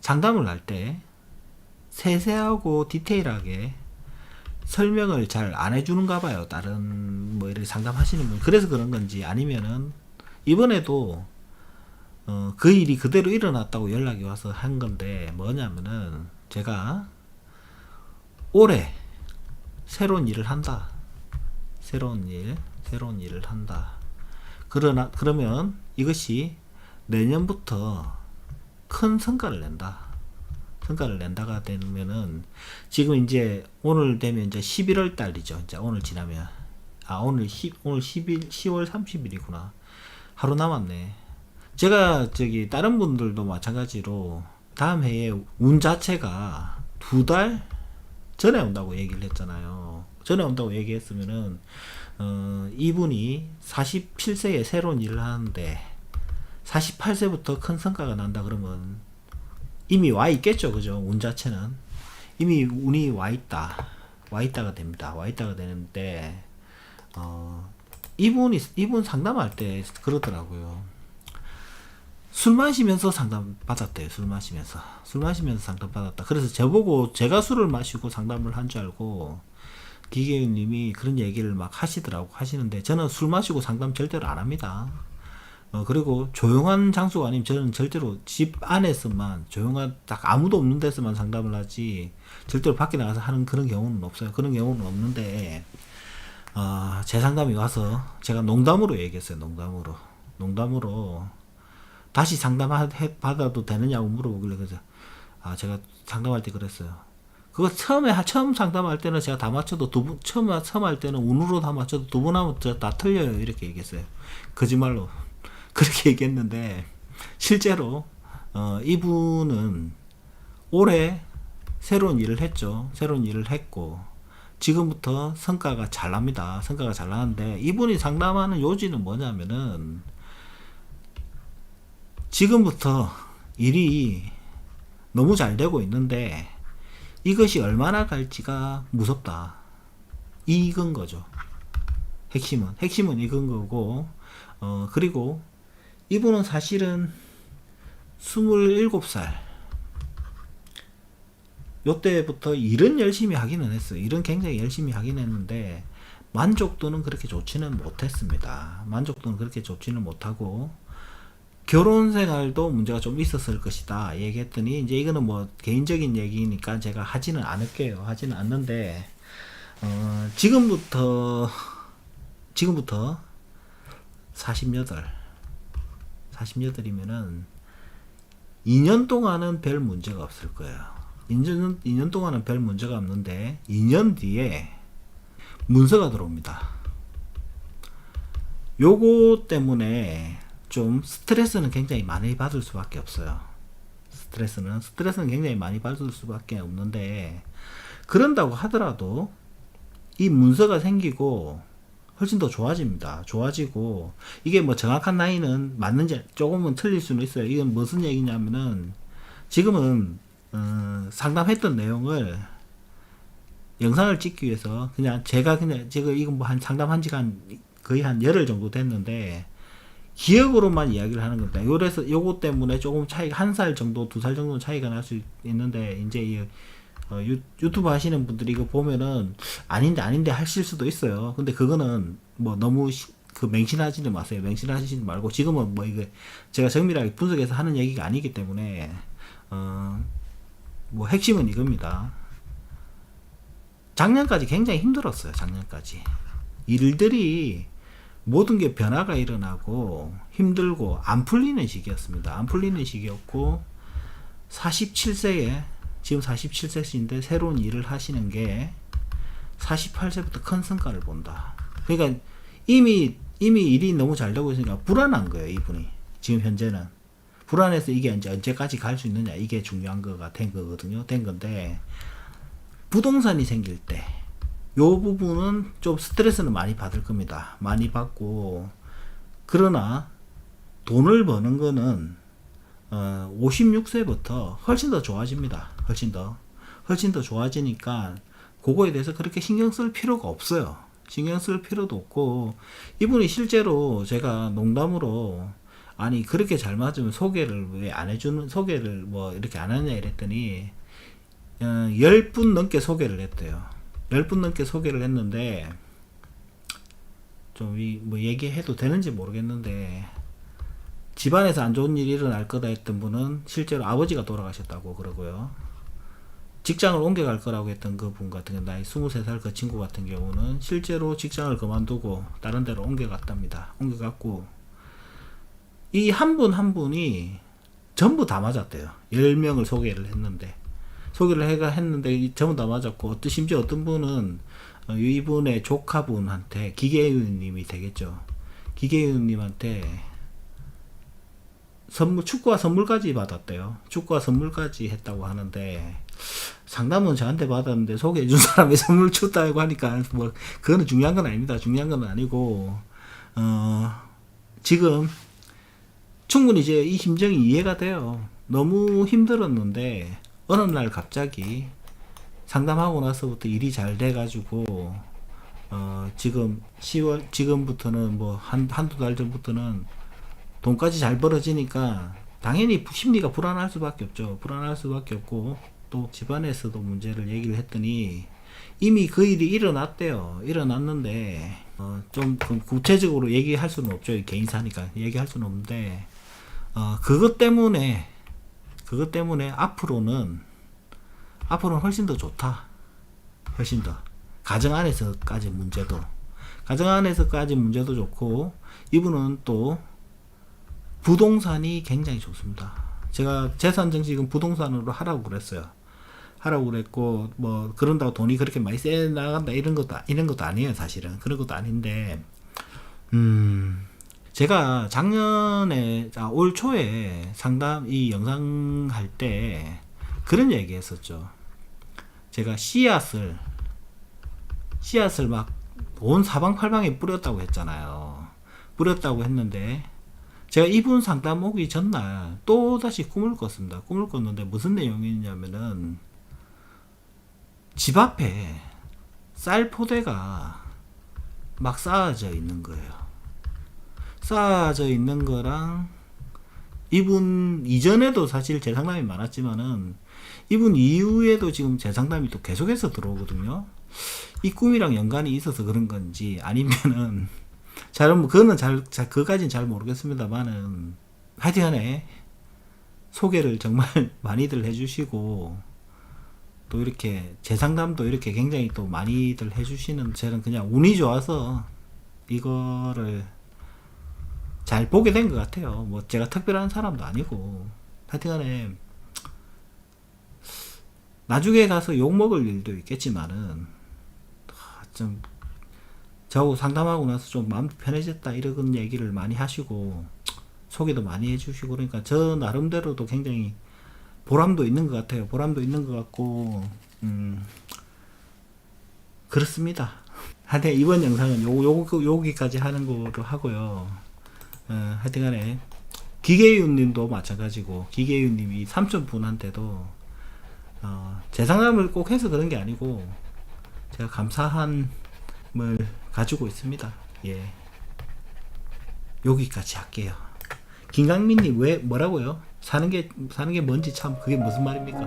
상담을 할 때 세세하고 디테일하게 설명을 잘 안 해주는가 봐요. 다른 뭐 이렇게 상담하시는 분. 그래서 그런 건지 아니면은 이번에도 그 일이 그대로 일어났다고 연락이 와서 한 건데 뭐냐면은 제가 올해 새로운 일을 한다. 새로운 일을 한다. 그러면 이것이 내년부터 큰 성과를 낸다. 성과를 낸다가 되면은 지금 이제 오늘 되면 이제 11월 달이죠. 이제 오늘 지나면 오늘 10월 30일이구나. 하루 남았네. 제가 저기 다른 분들도 마찬가지로 다음 해에 운 자체가 2달 전에 온다고 얘기를 했잖아요. 전에 온다고 얘기했으면은 이분이 47세에 새로운 일을 하는데 48세부터 큰 성과가 난다 그러면 이미 와 있겠죠. 그죠? 운 자체는 이미 운이 와 있다가 됩니다. 와 있다가 되는데 이분 상담할 때 그러더라고요. 술 마시면서 상담 받았대요. 술 마시면서 상담 받았다. 그래서 저보고 제가 술을 마시고 상담을 한 줄 알고 기계님이 그런 얘기를 막 하시는데 저는 술 마시고 상담 절대로 안 합니다. 그리고 조용한 장소가 아니면 저는 절대로 집 안에서만 조용한 딱 아무도 없는 데서만 상담을 하지 절대로 밖에 나가서 하는 그런 경우는 없어요. 그런 경우는 없는데 제 상담이 와서 제가 농담으로 얘기했어요. 농담으로 다시 받아도 되느냐고 물어보길래 그래서 제가 상담할 때 그랬어요. 그거 처음 상담할 때는 제가 다 맞춰도 처음 할 때는 운으로 다 맞춰도 2번 하면 다 틀려요. 이렇게 얘기했어요. 거짓말로. 그렇게 얘기했는데 실제로 이분은 올해 새로운 일을 했죠. 새로운 일을 했고 지금부터 성과가 잘 납니다. 성과가 잘 나는데 이분이 상담하는 요지는 뭐냐면은 지금부터 일이 너무 잘 되고 있는데 이것이 얼마나 갈지가 무섭다. 이건 거죠. 핵심은 이건 거고 그리고 이분은 사실은 27살 요때부터 일은 열심히 하기는 했어요. 일은 굉장히 열심히 하긴 했는데 만족도는 그렇게 좋지는 못했습니다. 만족도는 그렇게 좋지는 못하고 결혼 생활도 문제가 좀 있었을 것이다 얘기했더니 이제 이거는 뭐 개인적인 얘기니까 제가 하지는 않을게요. 하지는 않는데 지금부터 48이면은 2년 동안은 별 문제가 없을 거예요. 2년 동안은 별 문제가 없는데 2년 뒤에 문서가 들어옵니다. 요거 때문에 좀 스트레스는 굉장히 많이 받을 수밖에 없어요. 스트레스는 굉장히 많이 받을 수밖에 없는데 그런다고 하더라도 이 문서가 생기고 훨씬 더 좋아집니다. 좋아지고 이게 뭐 정확한 나이는 맞는지 조금은 틀릴 수는 있어요. 이건 무슨 얘기냐면은 지금은 상담했던 내용을 영상을 찍기 위해서 그냥 제가 지금 이건 뭐 한 상담한 지가 거의 한 열흘 정도 됐는데 기억으로만 이야기를 하는 겁니다. 그래서 요거 때문에 조금 차이가 1살 정도 2살 정도 차이가 날 수 있는데 이제 유튜브 하시는 분들이 이거 보면은 아닌데 하실 수도 있어요. 근데 그거는 뭐 너무 맹신하지는 마세요. 맹신하시지 말고 지금은 뭐 이게 제가 정밀하게 분석해서 하는 얘기가 아니기 때문에 뭐 핵심은 이겁니다. 작년까지 굉장히 힘들었어요. 작년까지 일들이 모든 게 변화가 일어나고 힘들고 안 풀리는 시기였습니다. 안 풀리는 시기였고 47세에 지금 47세인데 새로운 일을 하시는 게 48세부터 큰 성과를 본다. 그러니까 이미 일이 너무 잘 되고 있으니까 불안한 거예요. 이분이 지금 현재는 불안해서 이게 이제 언제까지 갈 수 있느냐 이게 중요한 거가 된 거거든요. 된 건데 부동산이 생길 때 요 부분은 좀 스트레스는 많이 받을 겁니다. 많이 받고 그러나 돈을 버는 거는 56세부터 훨씬 더 좋아집니다. 훨씬 더 좋아지니까 그거에 대해서 그렇게 신경 쓸 필요가 없어요. 신경 쓸 필요도 없고 이분이 실제로 제가 농담으로 아니 그렇게 잘 맞으면 소개를 왜 안 해주는, 소개를 뭐 이렇게 안 하냐 이랬더니 10분 넘게 소개를 했대요. 10분 넘게 소개를 했는데 좀 뭐 얘기해도 되는지 모르겠는데, 집안에서 안 좋은 일이 일어날 거다 했던 분은 실제로 아버지가 돌아가셨다고 그러고요. 직장을 옮겨갈 거라고 했던 그 분 같은 경우, 나이 23살 그 친구 같은 경우는 실제로 직장을 그만두고 다른 데로 옮겨갔답니다. 옮겨갔고, 이 한 분 한 분이 전부 다 맞았대요. 10명을 소개를 했는데, 전부 다 맞았고, 심지어 어떤 분은 이분의 조카분한테, 기계유님이 되겠죠. 기계유님한테 축구화 선물까지 받았대요. 축구화 선물까지 했다고 하는데, 상담은 저한테 받았는데 소개해준 사람이 선물 줬다고 하니까 뭐 그거는 중요한 건 아닙니다. 중요한 건 아니고, 지금 충분히 이제 이 심정이 이해가 돼요. 너무 힘들었는데 어느 날 갑자기 상담하고 나서부터 일이 잘 돼가지고 지금 10월, 지금부터는 뭐 한두 달 전부터는 돈까지 잘 벌어지니까 당연히 심리가 불안할 수밖에 없죠. 불안할 수밖에 없고, 또 집안에서도 문제를 얘기를 했더니 이미 그 일이 일어났대요. 일어났는데 좀 구체적으로 얘기할 수는 없죠. 개인사니까 얘기할 수는 없는데, 그것 때문에 앞으로는 훨씬 더 좋다. 훨씬 더 가정 안에서까지 문제도 좋고, 이분은 또 부동산이 굉장히 좋습니다. 제가 재산 정식은 부동산으로 하라고 그랬어요. 하라고 그랬고, 뭐 그런다고 돈이 그렇게 많이 세 나간다 이런 것도 아니에요. 사실은 그런 것도 아닌데, 제가 작년에, 올 초에 이 영상 할 때 그런 얘기 했었죠. 제가 씨앗을 막 온 사방팔방에 뿌렸다고 했잖아요. 뿌렸다고 했는데, 제가 이분 상담 오기 전날 또 다시 꿈을 꿨습니다. 꿈을 꿨는데 무슨 내용이냐면은, 집 앞에 쌀 포대가 막 쌓아져 있는 거예요. 쌓아져 있는 거랑, 이분 이전에도 사실 제 상담이 많았지만은 이분 이후에도 지금 제 상담이 또 계속해서 들어오거든요. 이 꿈이랑 연관이 있어서 그런 건지 아니면은 그거는 그거까지는 잘 모르겠습니다만은, 하여튼간에 소개를 정말 많이들 해주시고, 또 이렇게 제 상담도 이렇게 굉장히 또 많이들 해주시는, 저는 그냥 운이 좋아서 이거를 잘 보게 된 것 같아요. 뭐 제가 특별한 사람도 아니고. 하여튼간에 나중에 가서 욕먹을 일도 있겠지만은, 좀 저하고 상담하고 나서 좀 마음 편해졌다 이런 얘기를 많이 하시고 소개도 많이 해주시고, 그러니까 저 나름대로도 굉장히 보람도 있는 것 같아요. 보람도 있는 것 같고, 그렇습니다. 하여튼 이번 영상은 여기까지 하는 거로 하고요. 하여튼간에 기계윤님도 마찬가지고, 기계윤님이 삼촌분한테도 제 상담을 꼭 해서 그런 게 아니고 제가 감사함을 가지고 있습니다. 예, 여기까지 할게요. 김강민님 왜 뭐라고요? 사는 게 뭔지 참, 그게 무슨 말입니까?